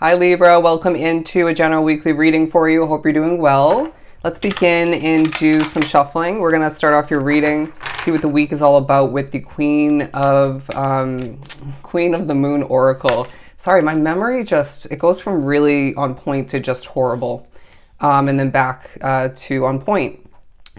Hi Libra, welcome into a general weekly reading for you. Hope you're doing well. Let's begin and do some shuffling. We're going to start off your reading, see what the week is all about with the Queen of the Moon Oracle. Sorry, my memory it goes from really on point to just horrible, and then back to on point.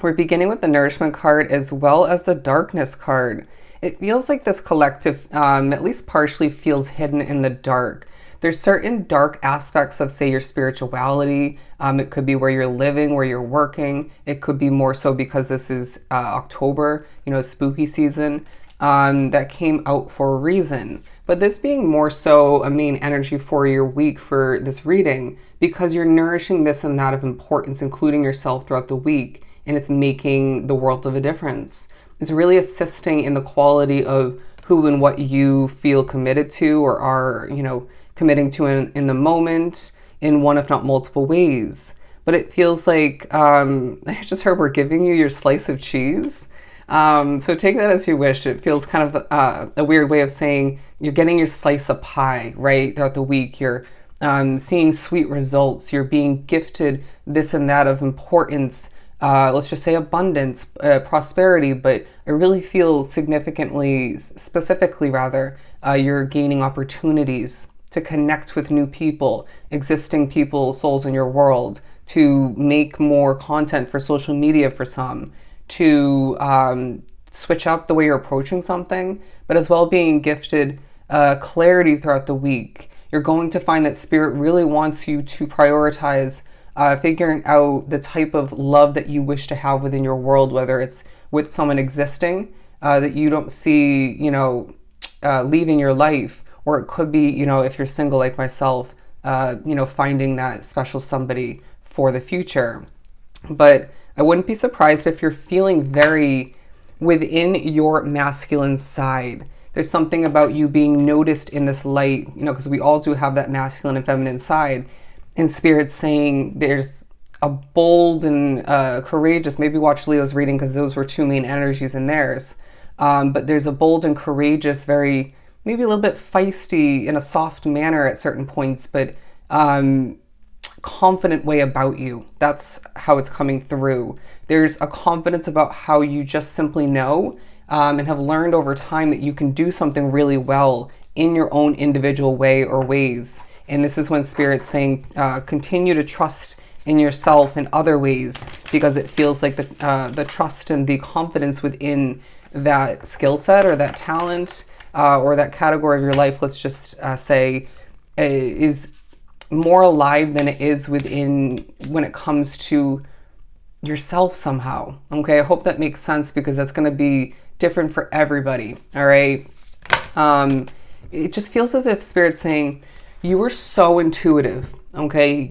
We're beginning with the Nourishment card as well as the Darkness card. It feels like this collective, at least partially, feels hidden in the dark. There's certain dark aspects of, say, your spirituality. It could be where you're living, where you're working. It could be more so because this is October, spooky season, that came out for a reason. But this being more so a main energy for your week for this reading, because you're nourishing this and that of importance, including yourself throughout the week, and it's making the world of a difference. It's really assisting in the quality of who and what you feel committed to or are, committing to in the moment in one, if not multiple ways. But it feels like, I just heard we're giving you your slice of cheese. So take that as you wish. It feels kind of a weird way of saying you're getting your slice of pie, right? Throughout the week, you're seeing sweet results. You're being gifted this and that of importance. Let's just say abundance, prosperity, but I really feel specifically rather, you're gaining opportunities to connect with new people, existing people, souls in your world, to make more content for social media for some, to switch up the way you're approaching something, but as well being gifted clarity throughout the week. You're going to find that Spirit really wants you to prioritize figuring out the type of love that you wish to have within your world, whether it's with someone existing that you don't see, leaving your life, or it could be, if you're single like myself, finding that special somebody for the future. But I wouldn't be surprised if you're feeling very within your masculine side. There's something about you being noticed in this light, because we all do have that masculine and feminine side. And Spirit's saying there's a bold and courageous, maybe watch Leo's reading because those were two main energies in theirs. But there's a bold and courageous, very, maybe a little bit feisty in a soft manner at certain points, but confident way about you. That's how it's coming through. There's a confidence about how you just simply know and have learned over time that you can do something really well in your own individual way or ways. And this is when Spirit's saying, continue to trust in yourself in other ways, because it feels like the trust and the confidence within that skill set or that talent or that category of your life, let's just say, is more alive than it is when it comes to yourself somehow. Okay, I hope that makes sense, because that's going to be different for everybody. All right. It just feels as if Spirit's saying, you were so intuitive, okay?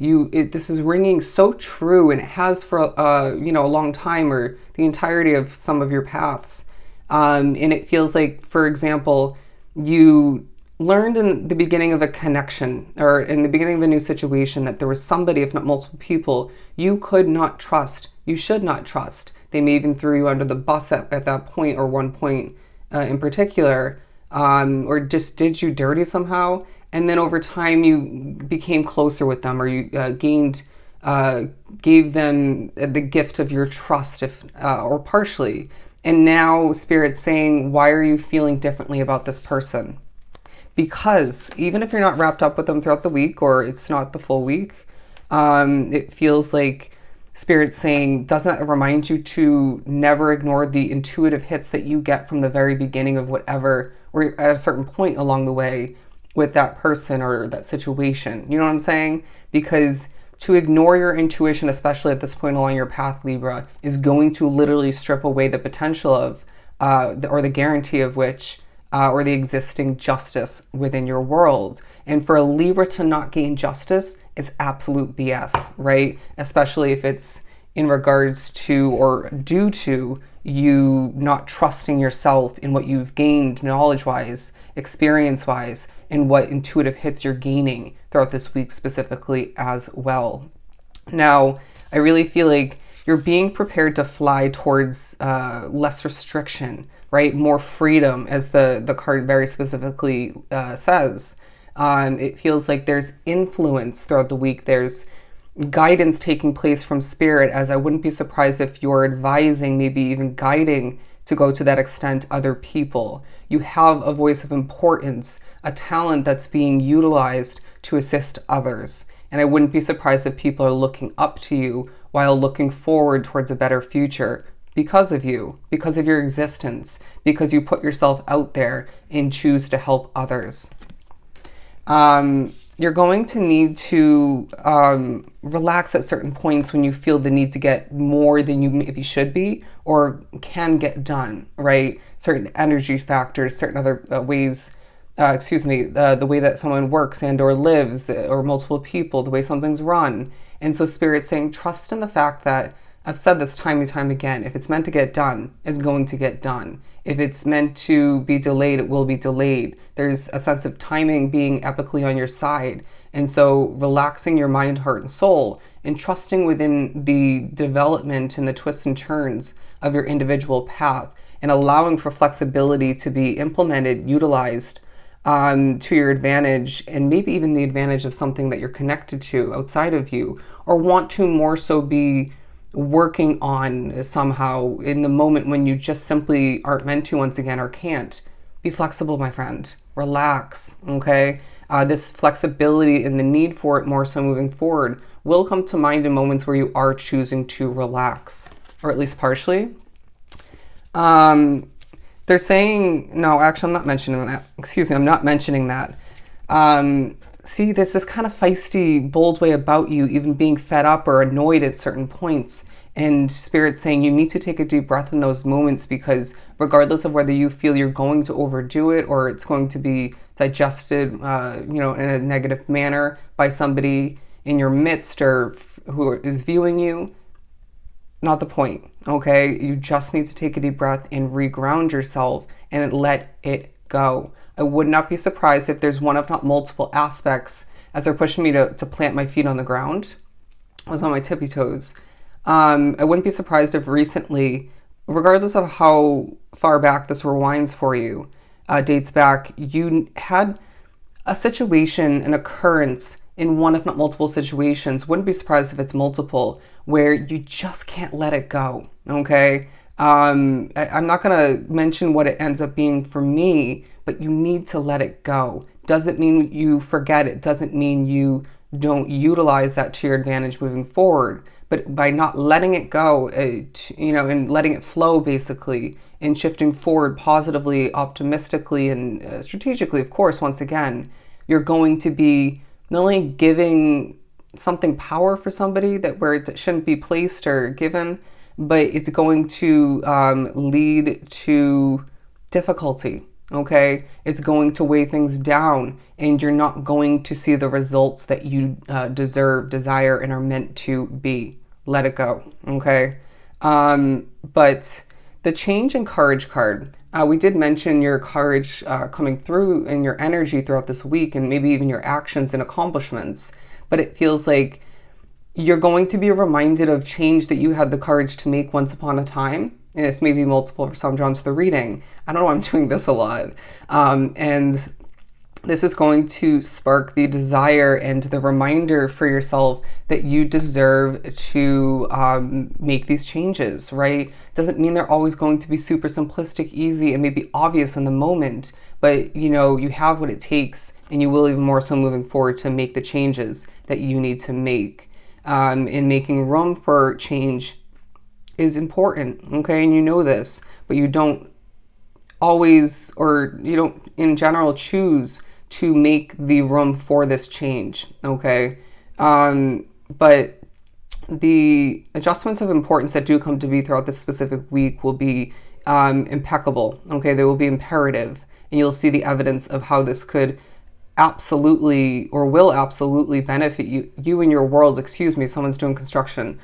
This is ringing so true, and it has for a long time, or the entirety of some of your paths. And it feels like, for example, you learned in the beginning of a connection, or in the beginning of a new situation, that there was somebody, if not multiple people, you could not trust. You should not trust. They may even throw you under the bus at that point, or one point in particular, or just did you dirty somehow. And then over time, you became closer with them, or you gave them the gift of your trust, or partially. And now Spirit's saying, why are you feeling differently about this person? Because even if you're not wrapped up with them throughout the week, or it's not the full week, it feels like Spirit's saying, doesn't that remind you to never ignore the intuitive hits that you get from the very beginning of whatever, or at a certain point along the way, with that person or that situation. You know what I'm saying? Because to ignore your intuition, especially at this point along your path, Libra, is going to literally strip away the potential of, or the guarantee of which, or the existing justice within your world. And for a Libra to not gain justice is absolute BS, right? Especially if it's in regards to or due to you not trusting yourself in what you've gained knowledge-wise, experience-wise, and what intuitive hits you're gaining throughout this week specifically as well. Now, I really feel like you're being prepared to fly towards less restriction, right? More freedom, as the card very specifically says. It feels like there's influence throughout the week. There's guidance taking place from spirit, as I wouldn't be surprised if you're advising, maybe even guiding to go to that extent other people. You have a voice of importance, a talent that's being utilized to assist others. And I wouldn't be surprised if people are looking up to you while looking forward towards a better future because of you, because of your existence, because you put yourself out there and choose to help others. You're going to need to relax at certain points when you feel the need to get more than you maybe should be or can get done, right? Certain energy factors, certain other ways, the way that someone works and or lives, or multiple people, the way something's run. And so Spirit's saying, trust in the fact that, I've said this time and time again, if it's meant to get done, it's going to get done. If it's meant to be delayed, it will be delayed. There's a sense of timing being epically on your side. And so relaxing your mind, heart, and soul and trusting within the development and the twists and turns of your individual path and allowing for flexibility to be implemented, utilized to your advantage, and maybe even the advantage of something that you're connected to outside of you or want to more so be working on somehow in the moment when you just simply aren't meant to once again or can't. Be flexible, my friend. Relax, okay? This flexibility and the need for it more so moving forward will come to mind in moments where you are choosing to relax, or at least partially. They're saying, no, actually, I'm not mentioning that. Excuse me, I'm not mentioning that. See, there's this kind of feisty, bold way about you, even being fed up or annoyed at certain points. And Spirit's saying you need to take a deep breath in those moments because regardless of whether you feel you're going to overdo it or it's going to be digested, in a negative manner by somebody in your midst or who is viewing you, not the point, okay? You just need to take a deep breath and reground yourself and let it go. I would not be surprised if there's one, if not multiple aspects as they're pushing me to plant my feet on the ground. I was on my tippy toes. I wouldn't be surprised if recently, regardless of how far back this rewinds for you, dates back, you had a situation, an occurrence in one, if not multiple situations. Wouldn't be surprised if it's multiple, where you just can't let it go, okay? I'm not going to mention what it ends up being for me, but you need to let it go. Doesn't mean you forget it. Doesn't mean you don't utilize that to your advantage moving forward. But by not letting it go, and letting it flow basically, and shifting forward positively, optimistically, and strategically, of course, once again, you're going to be not only giving something power for somebody that where it shouldn't be placed or given, but it's going to lead to difficulty, okay? It's going to weigh things down and you're not going to see the results that you deserve, desire, and are meant to be. Let it go, okay? But the change and courage card, we did mention your courage coming through in your energy throughout this week and maybe even your actions and accomplishments, but it feels like you're going to be reminded of change that you had the courage to make once upon a time. And this may be multiple for some drawn to the reading. I don't know, I'm doing this a lot. And this is going to spark the desire and the reminder for yourself that you deserve to make these changes, right? Doesn't mean they're always going to be super simplistic, easy, and maybe obvious in the moment, but you have what it takes and you will even more so moving forward to make the changes that you need to make. In making room for change is important, okay? And you know this, but you don't always, or you don't in general choose to make the room for this change, okay? But the adjustments of importance that do come to be throughout this specific week will be impeccable, okay? They will be imperative, and you'll see the evidence of how this could absolutely or will absolutely benefit you and your world. Someone's doing construction,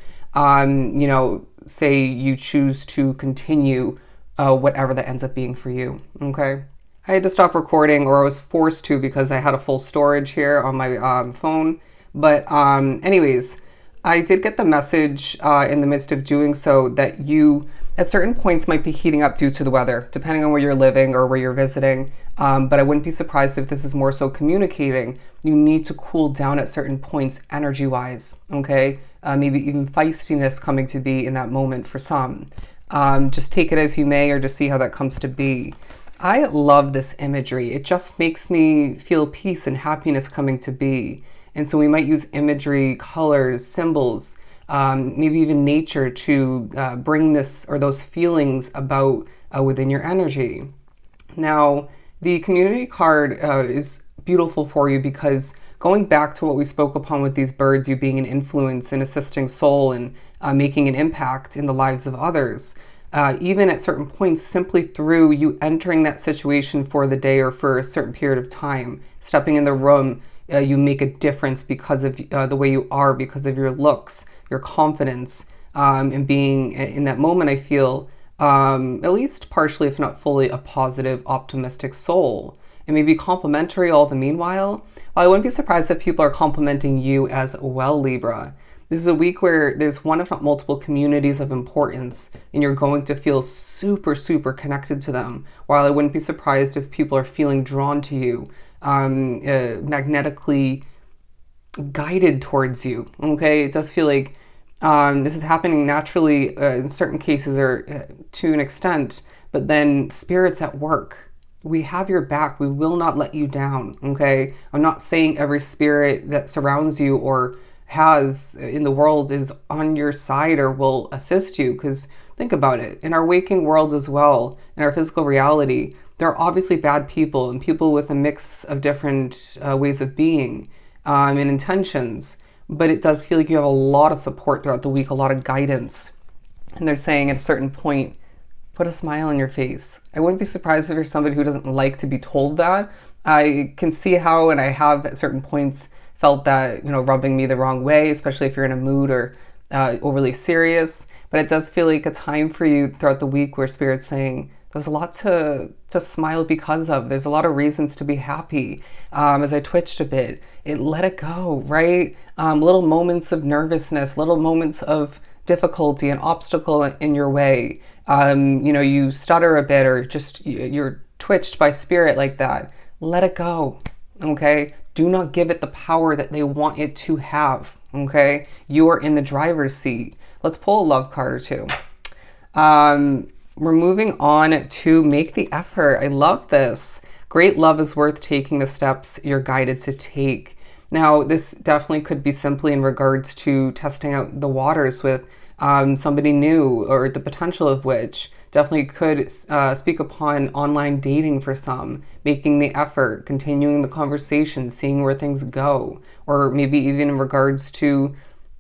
say you choose to continue whatever that ends up being for you, okay? I had to stop recording, or I was forced to because I had a full storage here on my phone, but anyways, I did get the message in the midst of doing so that you at certain points might be heating up due to the weather, depending on where you're living or where you're visiting. But I wouldn't be surprised if this is more so communicating. You need to cool down at certain points energy-wise, okay? Maybe even feistiness coming to be in that moment for some. Just take it as you may, or just see how that comes to be. I love this imagery. It just makes me feel peace and happiness coming to be. And so we might use imagery, colors, symbols, maybe even nature to bring this or those feelings about within your energy. Now, the community card is beautiful for you because going back to what we spoke upon with these birds, you being an influence and assisting soul and making an impact in the lives of others, even at certain points, simply through you entering that situation for the day or for a certain period of time, stepping in the room, you make a difference because of the way you are, because of your looks, your confidence, and being in that moment, I feel, at least partially, if not fully, a positive, optimistic soul. And maybe complimentary all the meanwhile. Well, I wouldn't be surprised if people are complimenting you as well, Libra. This is a week where there's one, if not multiple, communities of importance, and you're going to feel super, super connected to them. While I wouldn't be surprised if people are feeling drawn to you, magnetically guided towards you. Okay, it does feel like this is happening naturally in certain cases or to an extent, but then spirits at work. We have your back. We will not let you down. Okay, I'm not saying every spirit that surrounds you or has in the world is on your side or will assist you, because think about it, in our waking world as well, in our physical reality, there are obviously bad people and people with a mix of different ways of being and intentions, but it does feel like you have a lot of support throughout the week, a lot of guidance. And they're saying at a certain point, put a smile on your face. I wouldn't be surprised if you're somebody who doesn't like to be told that. I can see how, and I have at certain points felt that, rubbing me the wrong way, especially if you're in a mood or overly serious. But it does feel like a time for you throughout the week where Spirit's saying, there's a lot to smile because of. There's a lot of reasons to be happy. As I twitched a bit, let it go, right? Little moments of nervousness, little moments of difficulty and obstacle in your way. You stutter a bit or just you're twitched by Spirit like that. Let it go, okay? Do not give it the power that they want it to have, okay? You are in the driver's seat. Let's pull a love card or two. We're moving on to make the effort. I love this. Great love is worth taking the steps you're guided to take. Now, this definitely could be simply in regards to testing out the waters with somebody new, or the potential of which definitely could speak upon online dating for some, making the effort, continuing the conversation, seeing where things go, or maybe even in regards to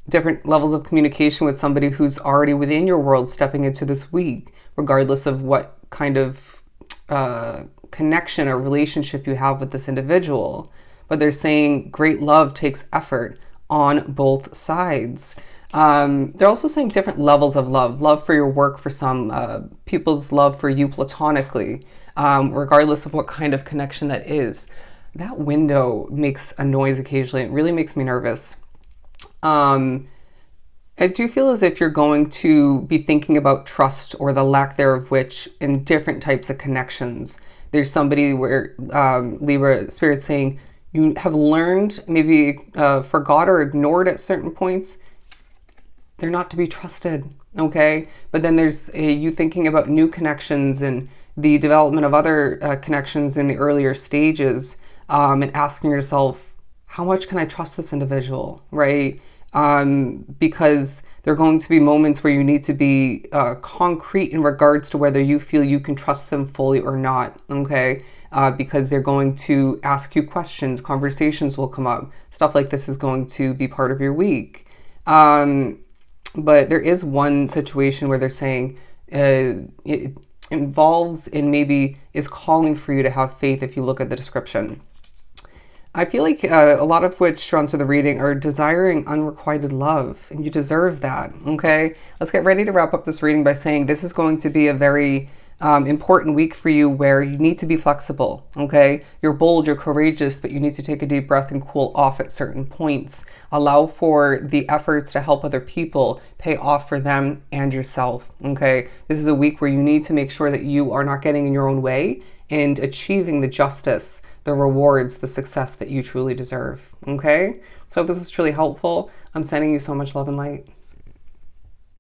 different levels of communication with somebody who's already within your world stepping into this week, regardless of what kind of connection or relationship you have with this individual. But they're saying great love takes effort on both sides. They're also saying different levels of love for your work for some, people's love for you platonically, regardless of what kind of connection that is. That window makes a noise occasionally. It really makes me nervous. I do feel as if you're going to be thinking about trust or the lack thereof which in different types of connections. There's somebody where Libra Spirit's saying you have learned, maybe forgot or ignored at certain points. They're not to be trusted, okay? But then there's you thinking about new connections and the development of other connections in the earlier stages, and asking yourself, how much can I trust this individual, right? Because there are going to be moments where you need to be concrete in regards to whether you feel you can trust them fully or not, okay? Because they're going to ask you questions, conversations will come up. Stuff like this is going to be part of your week. But there is one situation where they're saying it involves and maybe is calling for you to have faith if you look at the description. I feel like a lot of which drawn to the reading are desiring unrequited love, and you deserve that, okay? Let's get ready to wrap up this reading by saying this is going to be a very important week for you where you need to be flexible, okay? You're bold, you're courageous, but you need to take a deep breath and cool off at certain points. Allow for the efforts to help other people pay off for them and yourself, okay? This is a week where you need to make sure that you are not getting in your own way and achieving the justice, the rewards, the success that you truly deserve. Okay? So if this is truly helpful, I'm sending you so much love and light.